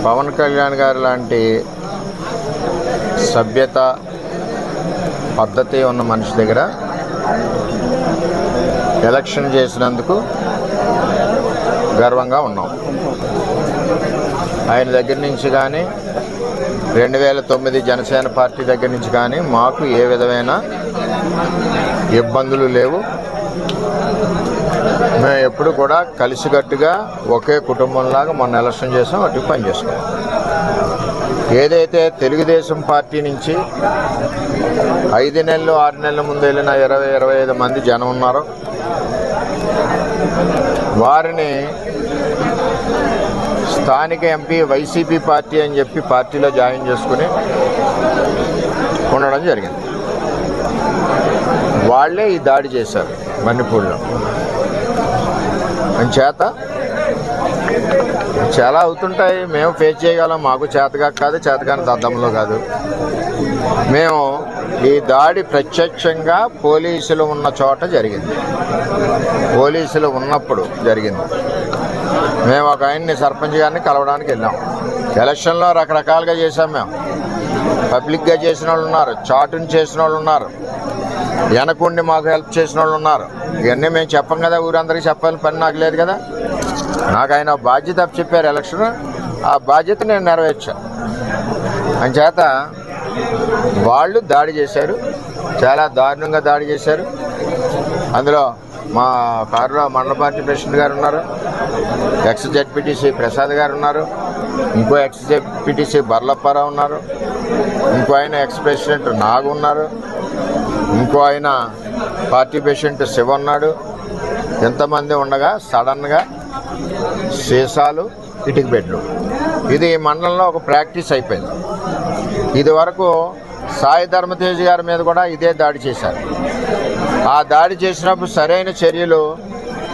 పవన్ కళ్యాణ్ గారు లాంటి సభ్యత పద్ధతి ఉన్న మనిషి దగ్గర ఎలక్షన్ చేసినందుకు గర్వంగా ఉన్నాం. ఆయన దగ్గర నుంచి కానీ 2009 జనసేన పార్టీ దగ్గర నుంచి కానీ మాకు ఏ విధమైన ఇబ్బందులు లేవు. మేము ఎప్పుడు కూడా కలిసికట్టుగా ఒకే కుటుంబంలాగా మొన్న ఎలక్షన్ చేసాం, అటు పని చేసుకున్నాం. ఏదైతే తెలుగుదేశం పార్టీ నుంచి 5 నెలలు 6 నెలల ముందు వెళ్ళిన 20-25 మంది జనం ఉన్నారో వారిని స్థానిక ఎంపీ వైసీపీ పార్టీ అని చెప్పి పార్టీలో జాయిన్ చేసుకుని ఉండడం జరిగింది. వాళ్లే ఈ దాడి చేశారు మణిపూర్లో. చేత చాలా అవుతుంటాయి, మేము ఫేస్ చేయగలం. మాకు చేతగా కాదు, చేతగాని దద్దంలో కాదు. మేము ఈ దాడి ప్రత్యక్షంగా పోలీసులు ఉన్న చోట జరిగింది, పోలీసులు ఉన్నప్పుడు జరిగింది. మేము ఒక ఆయన్ని సర్పంచ్ గారిని కలవడానికి వెళ్ళాం. ఎలక్షన్లో రకరకాలుగా చేశాం. మేము పబ్లిక్గా చేసిన వాళ్ళు ఉన్నారు, చాటుని చేసిన వాళ్ళు ఉన్నారు, వెనకుండి మాకు హెల్ప్ చేసిన వాళ్ళు ఉన్నారు. ఇవన్నీ మేము చెప్పం కదా, ఊరందరికీ చెప్పాలని పని నాకు లేదు కదా. నాకు ఆయన బాధ్యత చెప్పారు ఎలక్షన్, ఆ బాధ్యత నేను నెరవేర్చాను. అంచేత వాళ్ళు దాడి చేశారు, చాలా దారుణంగా దాడి చేశారు. అందులో మా కారులో మండల పార్టీ ప్రెసిడెంట్ గారు ఉన్నారు, ఎక్స్ జెడ్పీటీసీ ప్రసాద్ గారు ఉన్నారు, ఇంకో ఎక్స్ జెడ్పీటీసీ బర్లప్పారావు ఉన్నారు, ఇంకో ఆయన ఎక్స్ ప్రెసిడెంట్ నాగు ఉన్నారు, ఇంకో ఆయన పార్టీ ప్రెసిడెంట్ శివ ఉన్నాడు. ఎంతమంది ఉండగా సడన్గా సీసాలు, ఇటుక బెడ్లు, ఇది మండలంలో ఒక ప్రాక్టీస్ అయిపోయింది. ఇది వరకు సాయి ధర్మతేజ్ గారి మీద కూడా ఇదే దాడి చేశారు. ఆ దాడి చేసినప్పుడు సరైన చర్యలు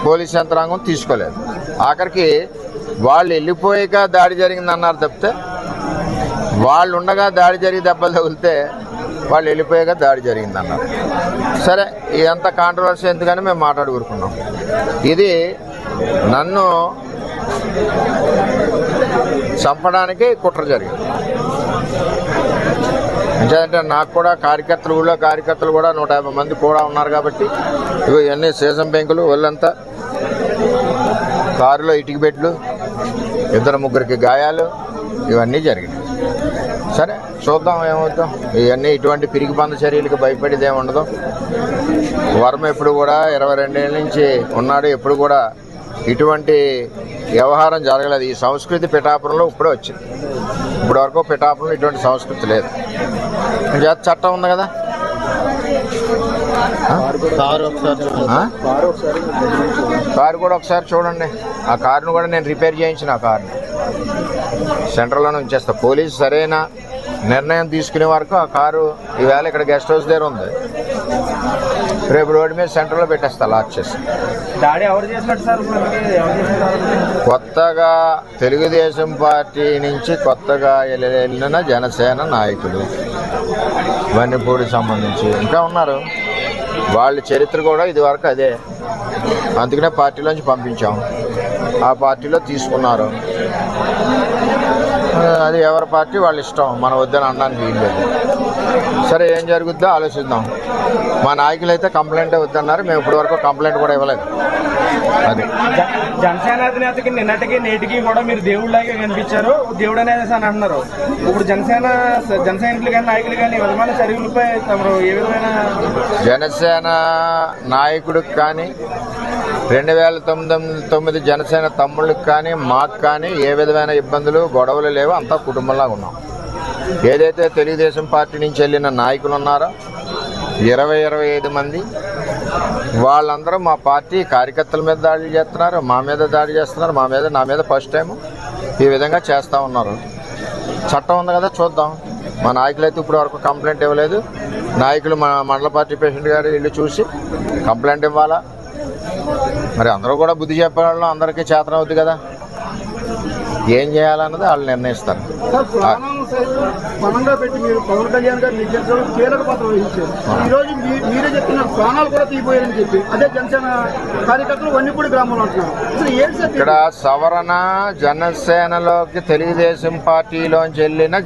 పోలీస్ యంత్రాంగం తీసుకోలేదు. ఆఖరికి వాళ్ళు వెళ్ళిపోయాక దాడి జరిగిందన్నారు తప్పితే, వాళ్ళు ఉండగా దాడి జరిగి దెబ్బలు తగిలితే వాళ్ళు వెళ్ళిపోయాక దాడి జరిగిందన్నారు. సరే, ఇదంతా కాంట్రవర్సీ ఎందుకని మేము మాట్లాడుకుంటున్నాం. ఇది నన్ను చంపడానికి కుట్ర జరిగింది. అంటే నాకు కూడా కార్యకర్తలు కూడా 150 మంది కూడా ఉన్నారు కాబట్టి ఇవన్నీ సీసం పెంకులు, ఒళ్ళంతా కారులో ఇటుక బెడ్లు, 2-3 గాయాలు, ఇవన్నీ జరిగినాయి. సరే చూద్దాం ఏమవుతాం. ఇవన్నీ ఇటువంటి పిరికి పంద చర్యలకు భయపడేది ఏమి ఉండదు. వర్మ ఎప్పుడు కూడా 22 ఏళ్ళ నుంచి ఉన్నాడు, ఎప్పుడు కూడా ఇటువంటి వ్యవహారం జరగలేదు. ఈ సంస్కృతి పిఠాపురంలో ఇప్పుడే వచ్చింది. ఇప్పటి వరకు పిఠాపురంలో ఇటువంటి సంస్కృతి లేదు. చట్టం ఉంది కదా. కారు కూడా ఒకసారి చూడండి. ఆ కారును కూడా నేను రిపేర్ చేయించిన, ఆ కారుని సెంట్రల్లోనే ఉంచేస్తా. పోలీసు సరైన నిర్ణయం తీసుకునే వరకు ఆ కారు ఈవేళ ఇక్కడ గెస్ట్ హౌస్ దగ్గర ఉంది, రేపు రోడ్డు మీద సెంటర్లో పెట్టేస్తా లాక్ చేసి. కొత్తగా తెలుగుదేశం పార్టీ నుంచి కొత్తగా వెళ్ళిన జనసేన నాయకులు వన్నిపూడికి సంబంధించి ఇంకా ఉన్నారు. వాళ్ళ చరిత్ర కూడా ఇది వరకు అదే. అందుకనే పార్టీలోంచి పంపించాం, ఆ పార్టీలో తీసుకున్నారు. అది ఎవరి పార్టీ వాళ్ళ ఇష్టం, మనం వద్దని అనడానికి వీల్లేదు. సరే ఏం జరుగుద్దో ఆలోచిద్దాం. మా నాయకులు అయితే కంప్లైంట్ వద్దన్నారు, మేము ఇప్పటి వరకు కంప్లైంట్ కూడా ఇవ్వలేదు. అది జనసేన అధినేతకి నిన్నటికి నేటికి కూడా మీరు దేవుళ్ళలాగే కనిపించారు, దేవుడు అనేది అని అంటున్నారు. ఇప్పుడు జనసైనికులు కానీ నాయకులు కానీ విధమైన చర్యలపై తమరు ఏ విధమైన జనసేన నాయకుడికి కానీ 2009 జనసేన తమ్ముళ్ళకి కానీ మాకు కానీ ఏ విధమైన ఇబ్బందులు గొడవలు లేవు. అంతా కుటుంబంలాగా ఉన్నాం. ఏదైతే తెలుగుదేశం పార్టీ నుంచి వెళ్ళిన నాయకులు ఉన్నారో 20-25 మంది, వాళ్ళందరూ మా పార్టీ కార్యకర్తల మీద దాడులు చేస్తున్నారు, మా మీద దాడి చేస్తున్నారు, నా మీద ఫస్ట్ టైం ఈ విధంగా చేస్తూ ఉన్నారు. చట్టం ఉంది కదా, చూద్దాం. మా నాయకులు అయితే ఇప్పుడు వరకు కంప్లైంట్ ఇవ్వలేదు. నాయకులు మా మండల పార్టీ ప్రెసిడెంట్ గారు ఇల్లు చూసి కంప్లైంట్ ఇవ్వాలా. మరి అందరూ కూడా బుద్ధి చెప్పే వాళ్ళు అందరికీ చేతనవుద్ది కదా. ఏం చేయాలన్నది వాళ్ళు నిర్ణయిస్తారు. సార్, ప్రాణాలను సైతం పణంగా పెట్టి మీరు పవన్ కళ్యాణ్ గారు నిర్దేశించడం కీలక పాత్ర వహించారు. ఈ రోజు మీరే చెప్తున్నారు ప్రాణాలు కూడా తీయబోయారని చెప్పి అదే జనసేన కార్యకర్తలు వన్నిపూడి గ్రామంలో అంటున్నారు. అసలు ఏంటి సార్ ఇక్కడ సవరణ జనసేనలోకి తెలుగుదేశం పార్టీలోంచి వెళ్ళిన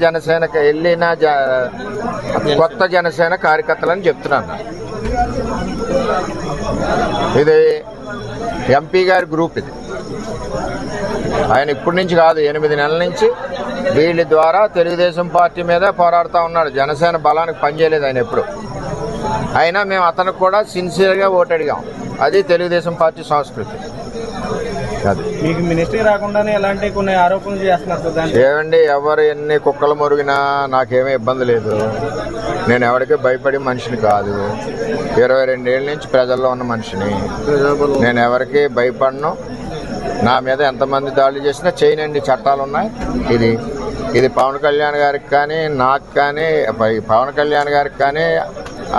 కొత్త జనసేన కార్యకర్తలని చెప్తున్నాను. ఇది ఎంపీ గారి గ్రూప్. ఇది ఆయన ఇప్పటి నుంచి కాదు, 8 నెలల నుంచి వీళ్ళ ద్వారా తెలుగుదేశం పార్టీ మీద పోరాడుతూ ఉన్నాడు. జనసేన బలానికి పనిచేయలేదు ఆయన ఎప్పుడు. అయినా మేము అతనికి కూడా సిన్సియర్గా ఓటు అడిగాం. అది తెలుగుదేశం పార్టీ సంస్కృతి. అది మీకు మినిస్ట్రీ రాకుండానే ఎలాంటి కొన్ని ఆరోపణలు చేస్తున్నారు సార్. ఏమండి, ఎవరు ఎన్ని కుక్కలు మురిగినా నాకేమీ ఇబ్బంది లేదు. నేను ఎవరికి భయపడే మనిషిని కాదు. 22 ఏళ్ళ నుంచి ప్రజల్లో ఉన్న మనిషిని. నేను ఎవరికి భయపడను. నా మీద ఎంతమంది దాడులు చేసినా చేయనండి, చట్టాలు ఉన్నాయి. ఇది పవన్ కళ్యాణ్ గారికి కానీ, నాకు కానీ, పవన్ కళ్యాణ్ గారికి కానీ,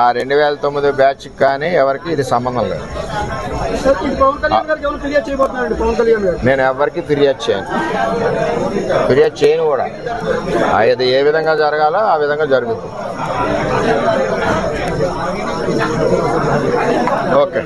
ఆ 2009 బ్యాచ్కి కానీ ఎవరికి ఇది సంబంధం లేదు. నేను ఎవరికి ఫిర్యాదు చేయను కూడా. అది ఏ విధంగా జరగాలో ఆ విధంగా జరుగుతుంది. ఓకే.